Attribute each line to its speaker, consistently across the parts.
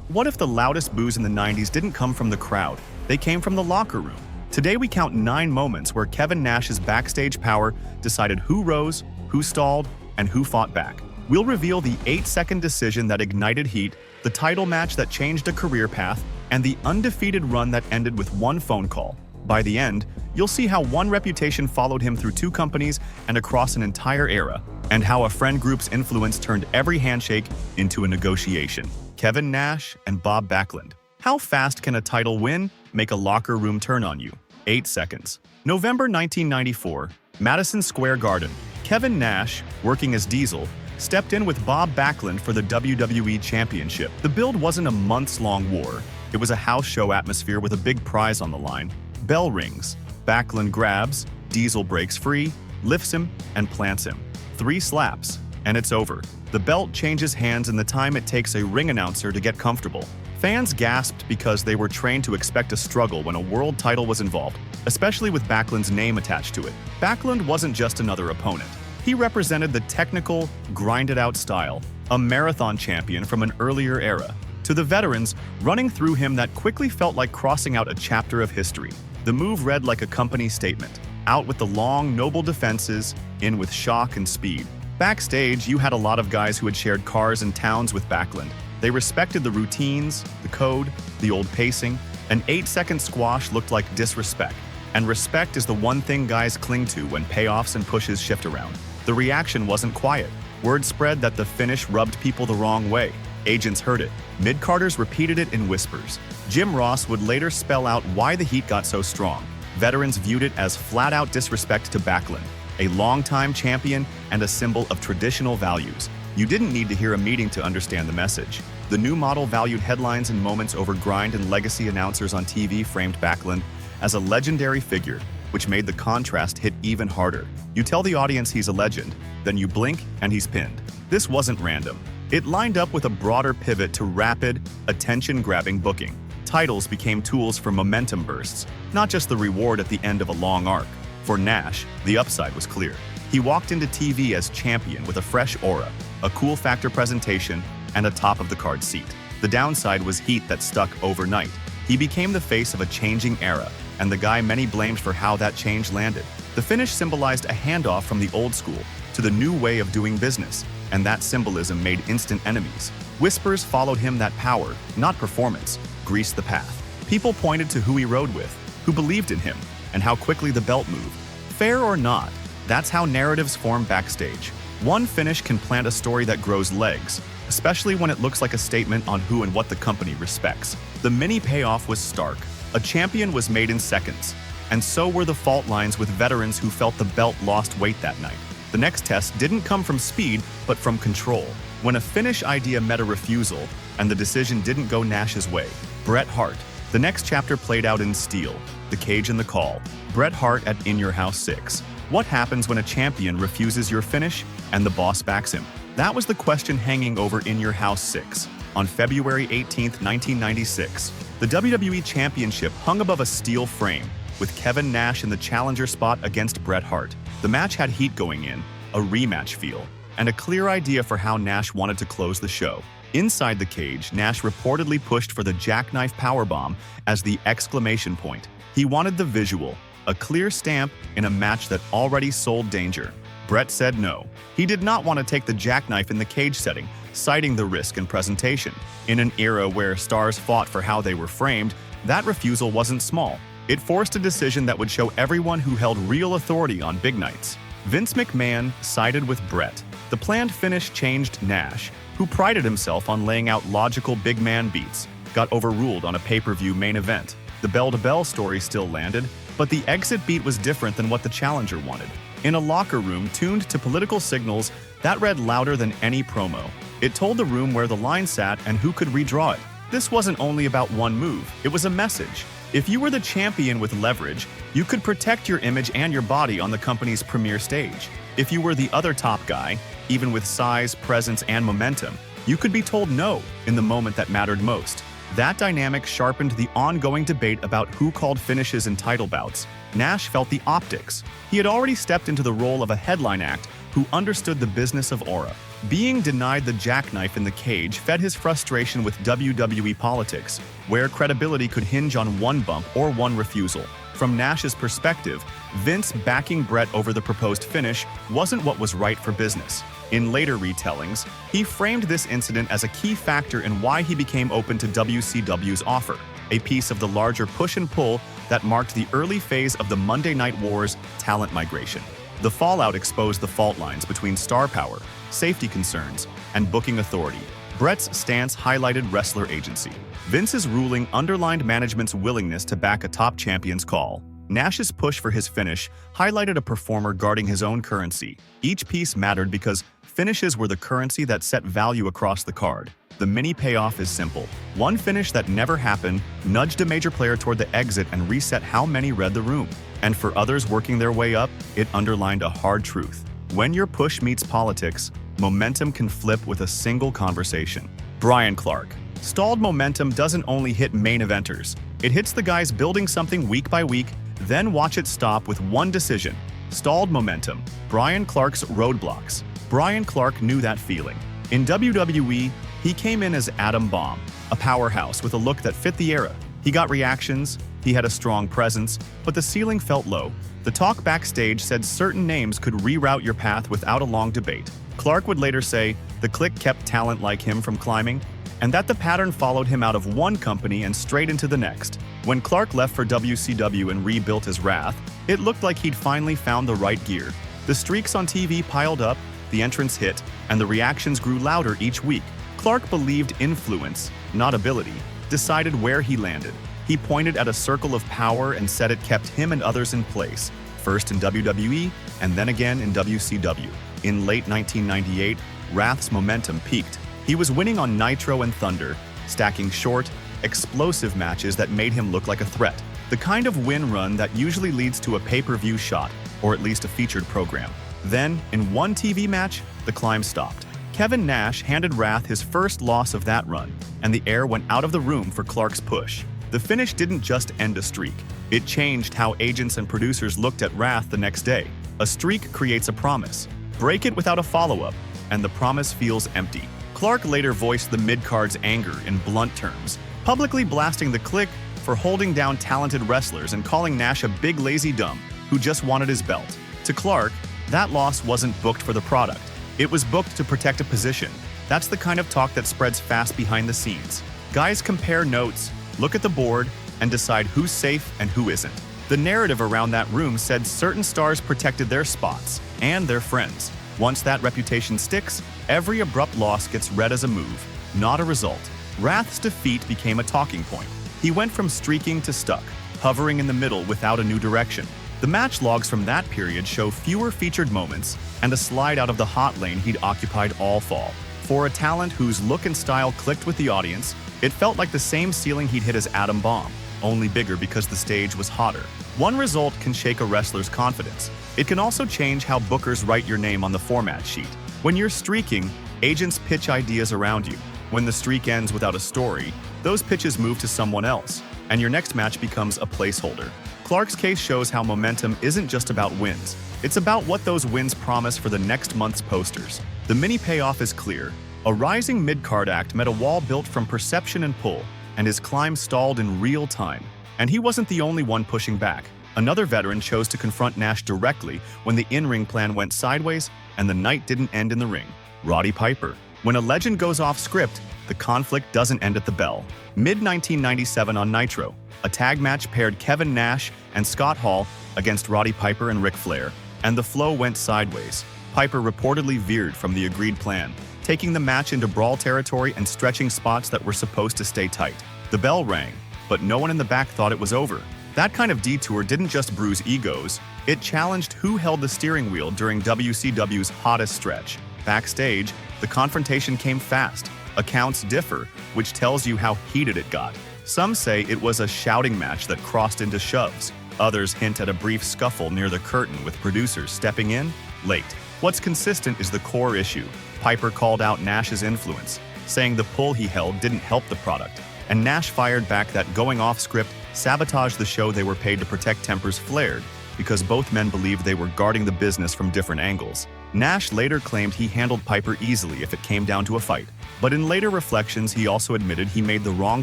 Speaker 1: What if the loudest boos in the 90s didn't come from the crowd? They came from the locker room. Today we count 9 moments where Kevin Nash's backstage power decided who rose, who stalled, and who fought back. We'll reveal the 8-second decision that ignited heat, the title match that changed a career path, and the undefeated run that ended with one phone call. By the end, you'll see how one reputation followed him through 2 companies and across an entire era, and how a friend group's influence turned every handshake into a negotiation. Kevin Nash and Bob Backlund. How fast can a title win make a locker room turn on you? 8 seconds. November 1994, Madison Square Garden. Kevin Nash, working as Diesel, stepped in with Bob Backlund for the WWE Championship. The build wasn't a months-long war. It was a house show atmosphere with a big prize on the line. Bell rings. Backlund grabs, Diesel breaks free, lifts him, and plants him. 3 slaps, and it's over. The belt changes hands in the time it takes a ring announcer to get comfortable. Fans gasped because they were trained to expect a struggle when a world title was involved, especially with Backlund's name attached to it. Backlund wasn't just another opponent. He represented the technical, grinded-out style, a marathon champion from an earlier era. To the veterans, running through him that quickly felt like crossing out a chapter of history. The move read like a company statement. Out with the long, noble defenses, in with shock and speed. Backstage, you had a lot of guys who had shared cars and towns with Backlund. They respected the routines, the code, the old pacing. An 8-second squash looked like disrespect. And respect is the one thing guys cling to when payoffs and pushes shift around. The reaction wasn't quiet. Word spread that the finish rubbed people the wrong way. Agents heard it. Mid-carders repeated it in whispers. Jim Ross would later spell out why the heat got so strong. Veterans viewed it as flat-out disrespect to Backlund, a longtime champion and a symbol of traditional values. You didn't need to hear a meeting to understand the message. The new model valued headlines and moments over grind, and legacy announcers on TV framed Backlund as a legendary figure, which made the contrast hit even harder. You tell the audience he's a legend, then you blink and he's pinned. This wasn't random. It lined up with a broader pivot to rapid, attention-grabbing booking. Titles became tools for momentum bursts, not just the reward at the end of a long arc. For Nash, the upside was clear. He walked into TV as champion with a fresh aura, a cool factor presentation, and a top-of-the-card seat. The downside was heat that stuck overnight. He became the face of a changing era, and the guy many blamed for how that change landed. The finish symbolized a handoff from the old school to the new way of doing business, and that symbolism made instant enemies. Whispers followed him that power, not performance, greased the path. People pointed to who he rode with, who believed in him, and how quickly the belt moved. Fair or not, that's how narratives form backstage. One finish can plant a story that grows legs, especially when it looks like a statement on who and what the company respects. The mini payoff was stark. A champion was made in seconds, and so were the fault lines with veterans who felt the belt lost weight that night. The next test didn't come from speed, but from control. When a finish idea met a refusal, and the decision didn't go Nash's way. Bret Hart. The next chapter played out in steel, the cage and the call. Bret Hart at In Your House 6. What happens when a champion refuses your finish and the boss backs him? That was the question hanging over In Your House 6. On February 18, 1996, the WWE Championship hung above a steel frame, with Kevin Nash in the challenger spot against Bret Hart. The match had heat going in, a rematch feel, and a clear idea for how Nash wanted to close the show. Inside the cage, Nash reportedly pushed for the jackknife powerbomb as the exclamation point. He wanted the visual, a clear stamp in a match that already sold danger. Bret said no. He did not want to take the jackknife in the cage setting, citing the risk and presentation. In an era where stars fought for how they were framed, that refusal wasn't small. It forced a decision that would show everyone who held real authority on big nights. Vince McMahon sided with Bret. The planned finish changed Nash, who prided himself on laying out logical big man beats, got overruled on a pay-per-view main event. The bell-to-bell story still landed, but the exit beat was different than what the challenger wanted. In a locker room tuned to political signals, that read louder than any promo. It told the room where the line sat and who could redraw it. This wasn't only about one move, it was a message. If you were the champion with leverage, you could protect your image and your body on the company's premier stage. If you were the other top guy, even with size, presence, and momentum, you could be told no in the moment that mattered most. That dynamic sharpened the ongoing debate about who called finishes in title bouts. Nash felt the optics. He had already stepped into the role of a headline act who understood the business of aura. Being denied the jackknife in the cage fed his frustration with WWE politics, where credibility could hinge on one bump or one refusal. From Nash's perspective, Vince backing Bret over the proposed finish wasn't what was right for business. In later retellings, he framed this incident as a key factor in why he became open to WCW's offer, a piece of the larger push and pull that marked the early phase of the Monday Night Wars talent migration. The fallout exposed the fault lines between star power, safety concerns, and booking authority. Bret's stance highlighted wrestler agency. Vince's ruling underlined management's willingness to back a top champion's call. Nash's push for his finish highlighted a performer guarding his own currency. Each piece mattered because finishes were the currency that set value across the card. The mini payoff is simple. One finish that never happened nudged a major player toward the exit and reset how many read the room. And for others working their way up, it underlined a hard truth. When your push meets politics, momentum can flip with a single conversation. Brian Clark. Stalled momentum doesn't only hit main eventers. It hits the guys building something week by week, then watch it stop with one decision. Stalled momentum. Brian Clark's roadblocks. Brian Clark knew that feeling. In WWE, he came in as Adam Bomb, a powerhouse with a look that fit the era. He got reactions, he had a strong presence, but the ceiling felt low. The talk backstage said certain names could reroute your path without a long debate. Clark would later say the clique kept talent like him from climbing, and that the pattern followed him out of one company and straight into the next. When Clark left for WCW and rebuilt his wrath, it looked like he'd finally found the right gear. The streaks on TV piled up, the entrance hit, and the reactions grew louder each week. Clark believed influence, not ability, decided where he landed. He pointed at a circle of power and said it kept him and others in place, first in WWE and then again in WCW. In late 1998, Wrath's momentum peaked. He was winning on Nitro and Thunder, stacking short, explosive matches that made him look like a threat. The kind of win run that usually leads to a pay-per-view shot, or at least a featured program. Then, in one TV match, the climb stopped. Kevin Nash handed Wrath his first loss of that run, and the air went out of the room for Clark's push. The finish didn't just end a streak. It changed how agents and producers looked at Wrath the next day. A streak creates a promise. Break it without a follow-up, and the promise feels empty. Clark later voiced the mid-card's anger in blunt terms, publicly blasting the clique for holding down talented wrestlers and calling Nash a big lazy dumb who just wanted his belt. To Clark, that loss wasn't booked for the product. It was booked to protect a position. That's the kind of talk that spreads fast behind the scenes. Guys compare notes, look at the board, and decide who's safe and who isn't. The narrative around that room said certain stars protected their spots and their friends. Once that reputation sticks, every abrupt loss gets read as a move, not a result. Wrath's defeat became a talking point. He went from streaking to stuck, hovering in the middle without a new direction. The match logs from that period show fewer featured moments and a slide out of the hot lane he'd occupied all fall. For a talent whose look and style clicked with the audience, it felt like the same ceiling he'd hit as Adam Bomb, only bigger because the stage was hotter. One result can shake a wrestler's confidence. It can also change how bookers write your name on the format sheet. When you're streaking, agents pitch ideas around you. When the streak ends without a story, those pitches move to someone else, and your next match becomes a placeholder. Clark's case shows how momentum isn't just about wins. It's about what those wins promise for the next month's posters. The mini payoff is clear. A rising mid-card act met a wall built from perception and pull, and his climb stalled in real time. And he wasn't the only one pushing back. Another veteran chose to confront Nash directly when the in-ring plan went sideways and the night didn't end in the ring. Roddy Piper. When a legend goes off script, the conflict doesn't end at the bell. Mid-1997 on Nitro, a tag match paired Kevin Nash and Scott Hall against Roddy Piper and Ric Flair, and the flow went sideways. Piper reportedly veered from the agreed plan, taking the match into brawl territory and stretching spots that were supposed to stay tight. The bell rang, but no one in the back thought it was over. That kind of detour didn't just bruise egos, it challenged who held the steering wheel during WCW's hottest stretch. Backstage, the confrontation came fast. Accounts differ, which tells you how heated it got. Some say it was a shouting match that crossed into shoves. Others hint at a brief scuffle near the curtain with producers stepping in late. What's consistent is the core issue. Piper called out Nash's influence, saying the pull he held didn't help the product. And Nash fired back that going off script sabotaged the show they were paid to protect tempers flared, because both men believed they were guarding the business from different angles. Nash later claimed he handled Piper easily if it came down to a fight. But in later reflections, he also admitted he made the wrong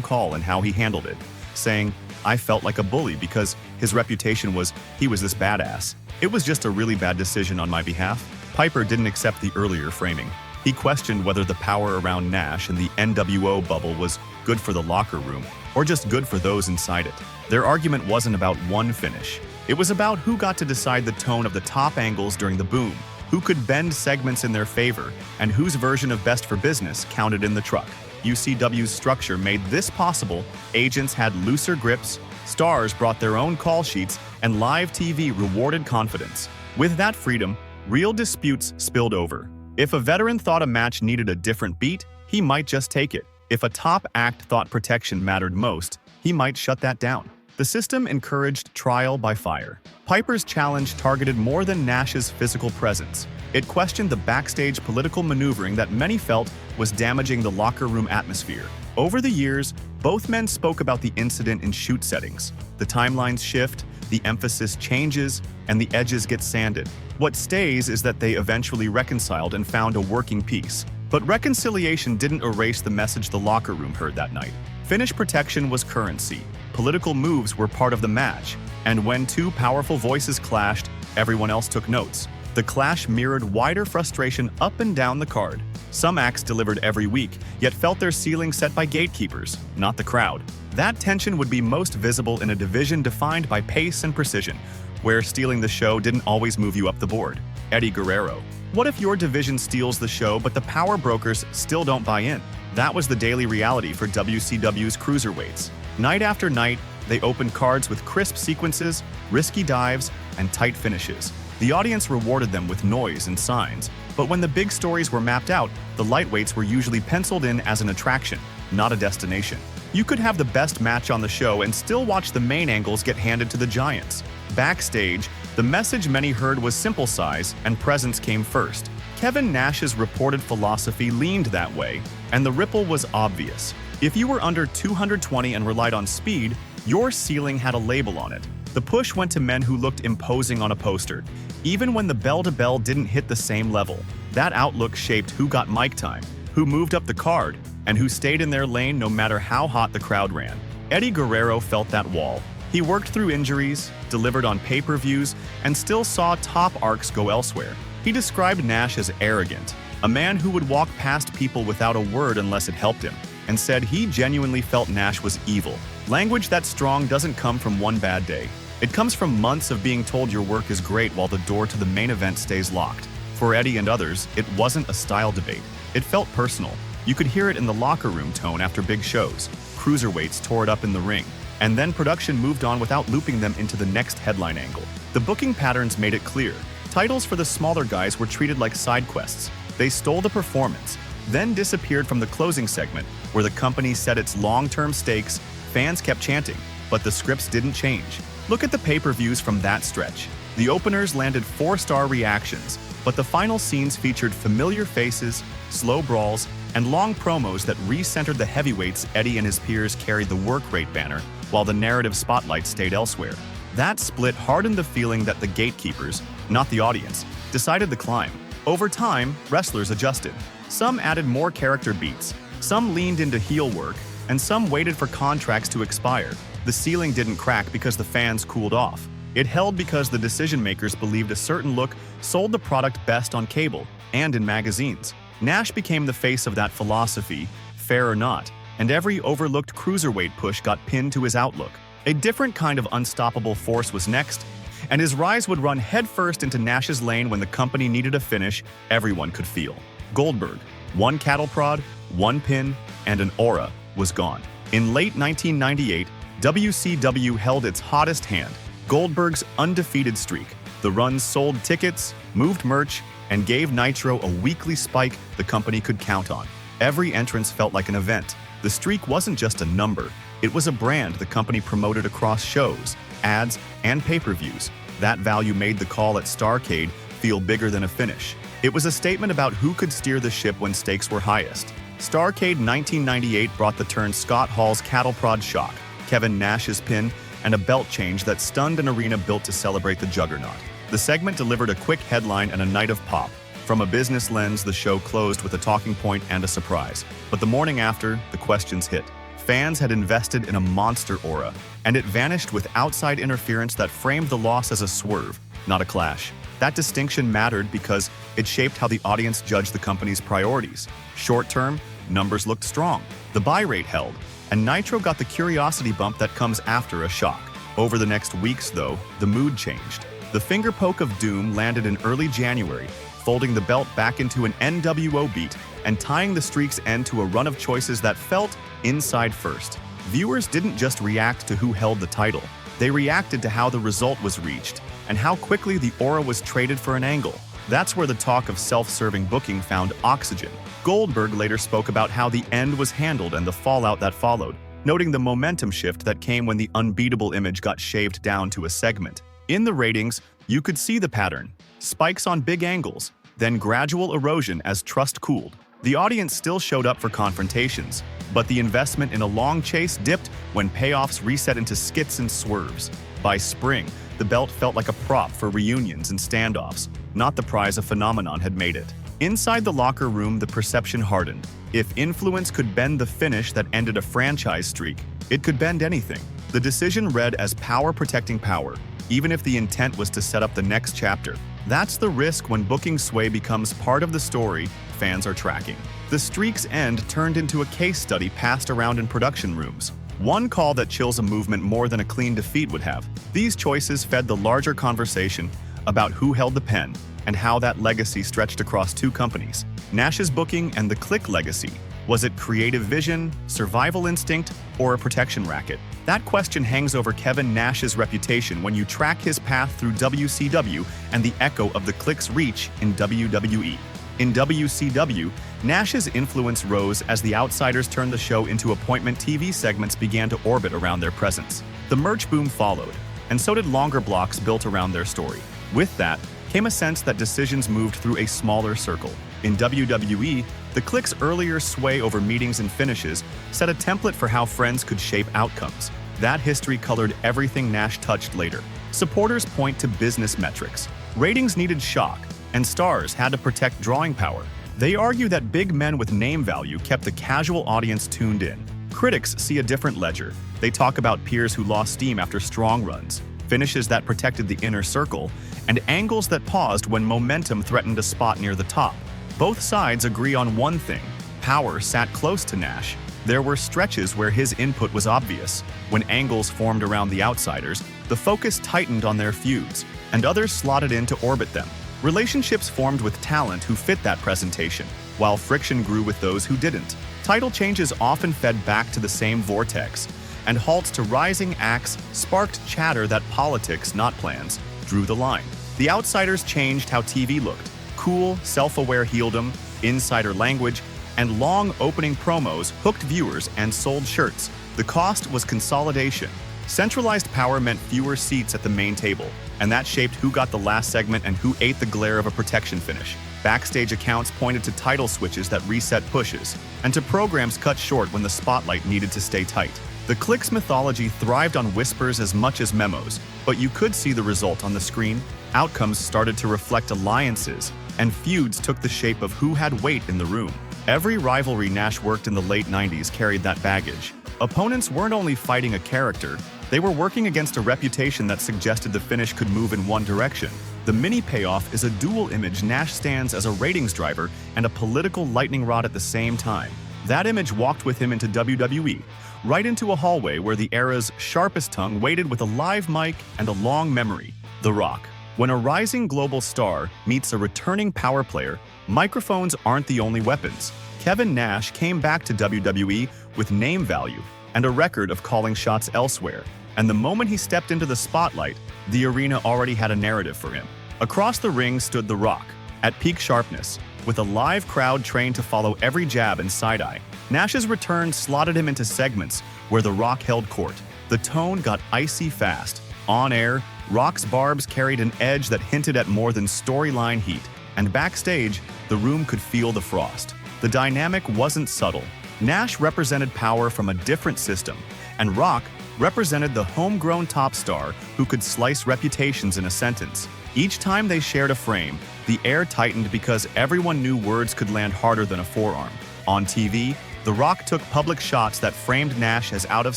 Speaker 1: call in how he handled it, saying, "I felt like a bully because his reputation was he was this badass. It was just a really bad decision on my behalf." Piper didn't accept the earlier framing. He questioned whether the power around Nash and the NWO bubble was good for the locker room or just good for those inside it. Their argument wasn't about one finish. It was about who got to decide the tone of the top angles during the boom, who could bend segments in their favor, and whose version of best for business counted in the truck. UCW's structure made this possible. Agents had looser grips, stars brought their own call sheets, and live TV rewarded confidence. With that freedom, real disputes spilled over. If a veteran thought a match needed a different beat, he might just take it. If a top act thought protection mattered most, he might shut that down. The system encouraged trial by fire. Piper's challenge targeted more than Nash's physical presence. It questioned the backstage political maneuvering that many felt was damaging the locker room atmosphere. Over the years, both men spoke about the incident in shoot settings. The timelines shift, the emphasis changes, and the edges get sanded. What stays is that they eventually reconciled and found a working peace. But reconciliation didn't erase the message the locker room heard that night. Finish protection was currency. Political moves were part of the match. And when two powerful voices clashed, everyone else took notes. The clash mirrored wider frustration up and down the card. Some acts delivered every week, yet felt their ceiling set by gatekeepers, not the crowd. That tension would be most visible in a division defined by pace and precision, where stealing the show didn't always move you up the board. Eddie Guerrero. What if your division steals the show but the power brokers still don't buy in? That was the daily reality for WCW's cruiserweights. Night after night, they opened cards with crisp sequences, risky dives, and tight finishes. The audience rewarded them with noise and signs, but when the big stories were mapped out, the lightweights were usually penciled in as an attraction, not a destination. You could have the best match on the show and still watch the main angles get handed to the giants. Backstage, the message many heard was simple size and presence came first. Kevin Nash's reported philosophy leaned that way, and the ripple was obvious. If you were under 220 and relied on speed, your ceiling had a label on it. The push went to men who looked imposing on a poster, even when the bell-to-bell didn't hit the same level. That outlook shaped who got mic time, who moved up the card, and who stayed in their lane no matter how hot the crowd ran. Eddie Guerrero felt that wall. He worked through injuries, delivered on pay-per-views, and still saw top arcs go elsewhere. He described Nash as arrogant, a man who would walk past people without a word unless it helped him, and said he genuinely felt Nash was evil. Language that strong doesn't come from one bad day. It comes from months of being told your work is great while the door to the main event stays locked. For Eddie and others, it wasn't a style debate. It felt personal. You could hear it in the locker room tone after big shows. Cruiserweights tore it up in the ring, and then production moved on without looping them into the next headline angle. The booking patterns made it clear. Titles for the smaller guys were treated like side quests. They stole the performance, then disappeared from the closing segment, where the company set its long-term stakes. Fans kept chanting, but the scripts didn't change. Look at the pay-per-views from that stretch. The openers landed 4-star reactions, but the final scenes featured familiar faces, slow brawls, and long promos that re-centered the heavyweights. Eddie and his peers carried the work rate banner, while the narrative spotlight stayed elsewhere. That split hardened the feeling that the gatekeepers, not the audience, decided the climb. Over time, wrestlers adjusted. Some added more character beats, some leaned into heel work, and some waited for contracts to expire. The ceiling didn't crack because the fans cooled off. It held because the decision-makers believed a certain look sold the product best on cable and in magazines. Nash became the face of that philosophy, fair or not, and every overlooked cruiserweight push got pinned to his outlook. A different kind of unstoppable force was next, and his rise would run headfirst into Nash's lane when the company needed a finish everyone could feel. Goldberg, one cattle prod, one pin, and an aura was gone. In late 1998, WCW held its hottest hand, Goldberg's undefeated streak. The runs sold tickets, moved merch, and gave Nitro a weekly spike the company could count on. Every entrance felt like an event. The streak wasn't just a number, it was a brand the company promoted across shows, ads, and pay-per-views. That value made the call at Starrcade feel bigger than a finish. It was a statement about who could steer the ship when stakes were highest. Starrcade 1998 brought the turn Scott Hall's cattle prod shock, Kevin Nash's pin, and a belt change that stunned an arena built to celebrate the juggernaut. The segment delivered a quick headline and a night of pop. From a business lens, the show closed with a talking point and a surprise. But the morning after, the questions hit. Fans had invested in a monster aura, and it vanished with outside interference that framed the loss as a swerve, not a clash. That distinction mattered because it shaped how the audience judged the company's priorities. Short-term, numbers looked strong. The buy rate held, and Nitro got the curiosity bump that comes after a shock. Over the next weeks, though, the mood changed. The finger poke of doom landed in early January, folding the belt back into an NWO beat and tying the streak's end to a run of choices that felt inside first. Viewers didn't just react to who held the title. They reacted to how the result was reached and how quickly the aura was traded for an angle. That's where the talk of self-serving booking found oxygen. Goldberg later spoke about how the end was handled and the fallout that followed, noting the momentum shift that came when the unbeatable image got shaved down to a segment. In the ratings, you could see the pattern: spikes on big angles, then gradual erosion as trust cooled. The audience still showed up for confrontations, but the investment in a long chase dipped when payoffs reset into skits and swerves. By spring, the belt felt like a prop for reunions and standoffs, not the prize a phenomenon had made it. Inside the locker room, the perception hardened. If influence could bend the finish that ended a franchise streak, it could bend anything. The decision read as power protecting power, even if the intent was to set up the next chapter. That's the risk when booking sway becomes part of the story fans are tracking. The streak's end turned into a case study passed around in production rooms. One call that chills a movement more than a clean defeat would have. These choices fed the larger conversation about who held the pen and how that legacy stretched across two companies. Nash's booking and the Kliq legacy. Was it creative vision, survival instinct, or a protection racket? That question hangs over Kevin Nash's reputation when you track his path through WCW and the echo of the Kliq's reach in WWE. In WCW, Nash's influence rose as the outsiders turned the show into appointment TV segments began to orbit around their presence. The merch boom followed, and so did longer blocks built around their story. With that came a sense that decisions moved through a smaller circle. In WWE, the Kliq's earlier sway over meetings and finishes set a template for how friends could shape outcomes. That history colored everything Nash touched later. Supporters point to business metrics. Ratings needed shock, and stars had to protect drawing power. They argue that big men with name value kept the casual audience tuned in. Critics see a different ledger. They talk about peers who lost steam after strong runs, finishes that protected the inner circle, and angles that paused when momentum threatened a spot near the top. Both sides agree on one thing: power sat close to Nash. There were stretches where his input was obvious. When angles formed around the outsiders, the focus tightened on their feuds, and others slotted in to orbit them. Relationships formed with talent who fit that presentation, while friction grew with those who didn't. Title changes often fed back to the same vortex, and halts to rising acts sparked chatter that politics, not plans, drew the line. The outsiders changed how TV looked. Cool, self-aware heeldom, insider language, and long opening promos hooked viewers and sold shirts. The cost was consolidation. Centralized power meant fewer seats at the main table, and that shaped who got the last segment and who ate the glare of a protection finish. Backstage accounts pointed to title switches that reset pushes, and to programs cut short when the spotlight needed to stay tight. The Kliq's mythology thrived on whispers as much as memos, but you could see the result on the screen. Outcomes started to reflect alliances, and feuds took the shape of who had weight in the room. Every rivalry Nash worked in the late 90s carried that baggage. Opponents weren't only fighting a character, they were working against a reputation that suggested the finish could move in one direction. The mini payoff is a dual image. Nash stands as a ratings driver and a political lightning rod at the same time. That image walked with him into WWE, right into a hallway where the era's sharpest tongue waited with a live mic and a long memory: The Rock. When a rising global star meets a returning power player, microphones aren't the only weapons. Kevin Nash came back to WWE with name value and a record of calling shots elsewhere. And the moment he stepped into the spotlight, the arena already had a narrative for him. Across the ring stood The Rock, at peak sharpness, with a live crowd trained to follow every jab and side-eye. Nash's return slotted him into segments where The Rock held court. The tone got icy fast. On air, Rock's barbs carried an edge that hinted at more than storyline heat, and backstage, the room could feel the frost. The dynamic wasn't subtle. Nash represented power from a different system, and Rock represented the homegrown top star who could slice reputations in a sentence. Each time they shared a frame, the air tightened because everyone knew words could land harder than a forearm. On TV, The Rock took public shots that framed Nash as out of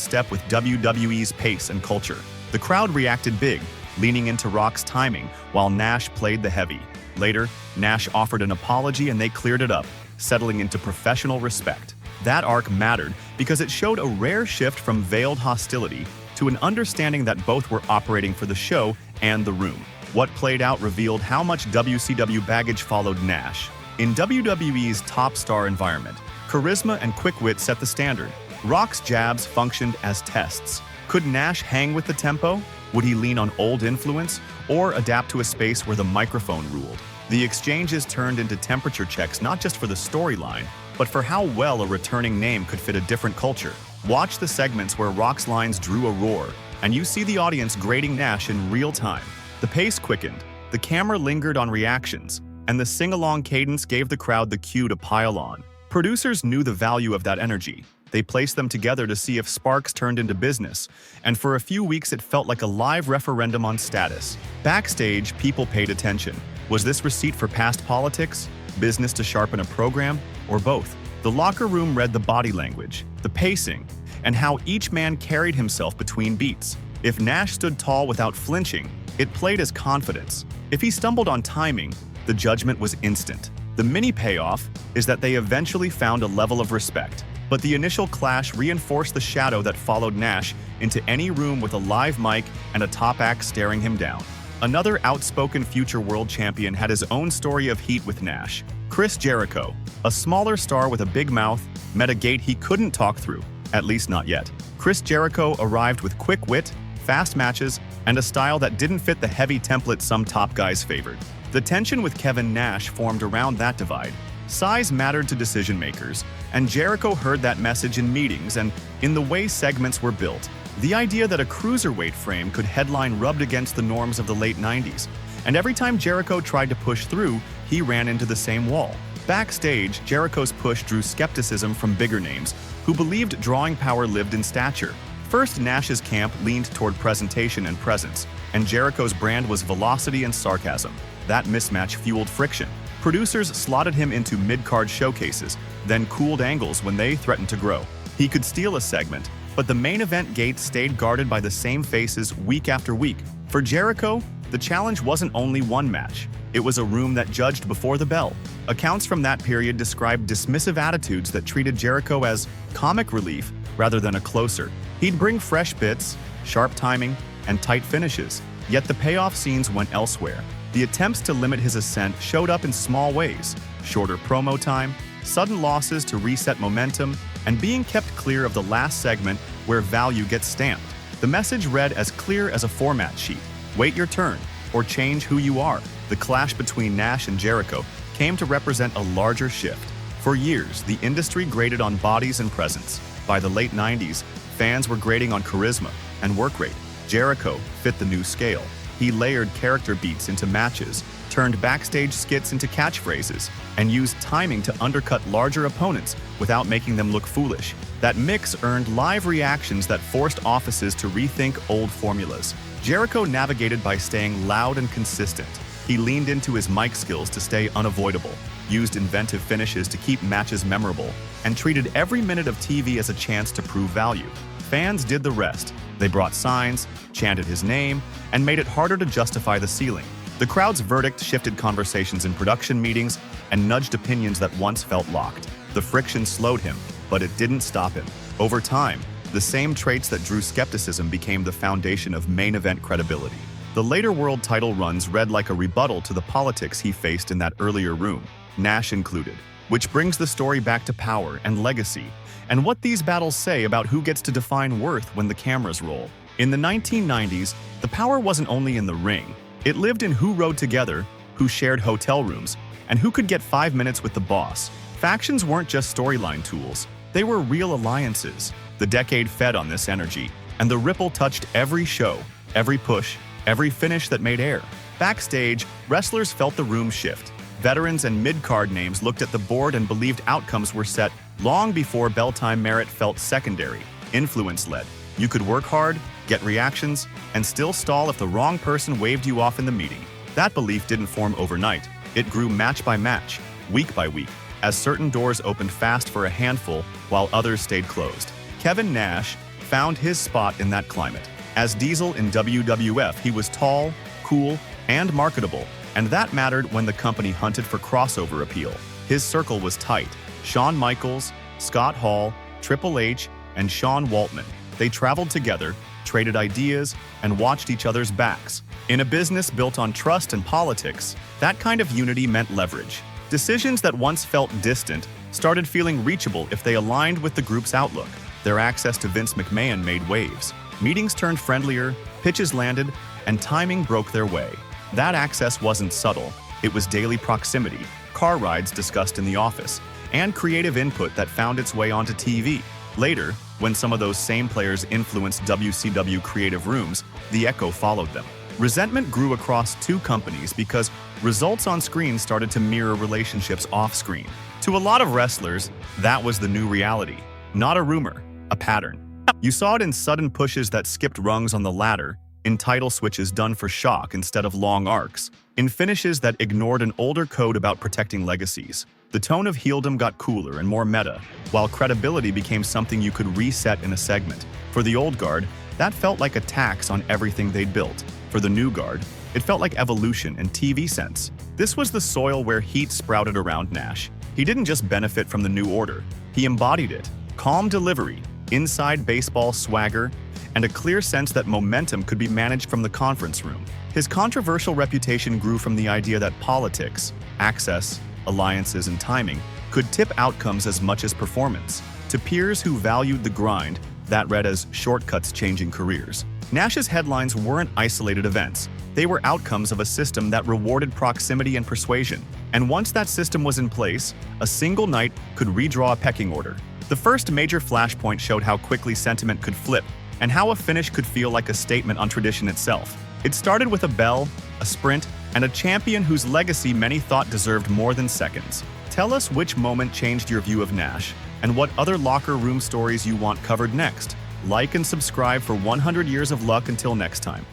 Speaker 1: step with WWE's pace and culture. The crowd reacted big, leaning into Rock's timing, while Nash played the heavy. Later, Nash offered an apology and they cleared it up, settling into professional respect. That arc mattered because it showed a rare shift from veiled hostility to an understanding that both were operating for the show and the room. What played out revealed how much WCW baggage followed Nash. In WWE's top star environment, charisma and quick wit set the standard. Rock's jabs functioned as tests. Could Nash hang with the tempo? Would he lean on old influence or adapt to a space where the microphone ruled? The exchanges turned into temperature checks not just for the storyline, but for how well a returning name could fit a different culture. Watch the segments where Rock's lines drew a roar, and you see the audience grading Nash in real time. The pace quickened, the camera lingered on reactions, and the sing-along cadence gave the crowd the cue to pile on. Producers knew the value of that energy. They placed them together to see if sparks turned into business, and for a few weeks it felt like a live referendum on status. Backstage, people paid attention. Was this receipt for past politics, business to sharpen a program, or both? The locker room read the body language, the pacing, and how each man carried himself between beats. If Nash stood tall without flinching, it played as confidence. If he stumbled on timing, the judgment was instant. The mini payoff is that they eventually found a level of respect, but the initial clash reinforced the shadow that followed Nash into any room with a live mic and a top act staring him down. Another outspoken future world champion had his own story of heat with Nash. Chris Jericho, a smaller star with a big mouth, met a gate he couldn't talk through, at least not yet. Chris Jericho arrived with quick wit, fast matches, and a style that didn't fit the heavy template some top guys favored. The tension with Kevin Nash formed around that divide. Size mattered to decision makers, and Jericho heard that message in meetings and in the way segments were built. The idea that a cruiserweight frame could headline rubbed against the norms of the late 90s, and every time Jericho tried to push through, he ran into the same wall. Backstage, Jericho's push drew skepticism from bigger names, who believed drawing power lived in stature. First, Nash's camp leaned toward presentation and presence, and Jericho's brand was velocity and sarcasm. That mismatch fueled friction. Producers slotted him into mid-card showcases, then cooled angles when they threatened to grow. He could steal a segment, but the main event gate stayed guarded by the same faces week after week. For Jericho, the challenge wasn't only one match. It was a room that judged before the bell. Accounts from that period described dismissive attitudes that treated Jericho as comic relief rather than a closer. He'd bring fresh bits, sharp timing, and tight finishes, yet the payoff scenes went elsewhere. The attempts to limit his ascent showed up in small ways: shorter promo time, sudden losses to reset momentum, and being kept clear of the last segment where value gets stamped. The message read as clear as a format sheet: wait your turn, or change who you are. The clash between Nash and Jericho came to represent a larger shift. For years, the industry graded on bodies and presence. By the late 90s, fans were grading on charisma and work rate. Jericho fit the new scale. He layered character beats into matches, turned backstage skits into catchphrases, and used timing to undercut larger opponents without making them look foolish. That mix earned live reactions that forced offices to rethink old formulas. Jericho navigated by staying loud and consistent. He leaned into his mic skills to stay unavoidable, used inventive finishes to keep matches memorable, and treated every minute of TV as a chance to prove value. Fans did the rest. They brought signs, chanted his name, and made it harder to justify the ceiling. The crowd's verdict shifted conversations in production meetings and nudged opinions that once felt locked. The friction slowed him, but it didn't stop him. Over time, the same traits that drew skepticism became the foundation of main event credibility. The later world title runs read like a rebuttal to the politics he faced in that earlier room, Nash included, which brings the story back to power and legacy, and what these battles say about who gets to define worth when the cameras roll. In the 1990s, the power wasn't only in the ring. It lived in who rode together, who shared hotel rooms, and who could get 5 minutes with the boss. Factions weren't just storyline tools. They were real alliances. The decade fed on this energy, and the ripple touched every show, every push, every finish that made air. Backstage, wrestlers felt the room shift. Veterans and mid-card names looked at the board and believed outcomes were set long before bell time merit felt secondary, influence-led. You could work hard, get reactions, and still stall if the wrong person waved you off in the meeting. That belief didn't form overnight. It grew match by match, week by week, as certain doors opened fast for a handful while others stayed closed. Kevin Nash found his spot in that climate. As Diesel in WWF, he was tall, cool, and marketable, and that mattered when the company hunted for crossover appeal. His circle was tight. Shawn Michaels, Scott Hall, Triple H, and Sean Waltman. They traveled together, traded ideas, and watched each other's backs. In a business built on trust and politics, that kind of unity meant leverage. Decisions that once felt distant started feeling reachable if they aligned with the group's outlook. Their access to Vince McMahon made waves. Meetings turned friendlier, pitches landed, and timing broke their way. That access wasn't subtle. It was daily proximity, car rides discussed in the office, and creative input that found its way onto TV. Later, when some of those same players influenced WCW creative rooms, the echo followed them. Resentment grew across two companies because results on screen started to mirror relationships off-screen. To a lot of wrestlers, that was the new reality. Not a rumor, a pattern. You saw it in sudden pushes that skipped rungs on the ladder, in title switches done for shock instead of long arcs, in finishes that ignored an older code about protecting legacies. The tone of heeldom got cooler and more meta, while credibility became something you could reset in a segment. For the old guard, that felt like a tax on everything they'd built. For the new guard, it felt like evolution and TV sense. This was the soil where heat sprouted around Nash. He didn't just benefit from the new order, he embodied it. Calm delivery, inside baseball swagger, and a clear sense that momentum could be managed from the conference room. His controversial reputation grew from the idea that politics, access, alliances, and timing could tip outcomes as much as performance. To peers who valued the grind, that read as shortcuts changing careers. Nash's headlines weren't isolated events. They were outcomes of a system that rewarded proximity and persuasion. And once that system was in place, a single night could redraw a pecking order. The first major flashpoint showed how quickly sentiment could flip, and how a finish could feel like a statement on tradition itself. It started with a bell, a sprint, and a champion whose legacy many thought deserved more than seconds. Tell us which moment changed your view of Nash, and what other locker room stories you want covered next. Like and subscribe for 100 years of luck until next time.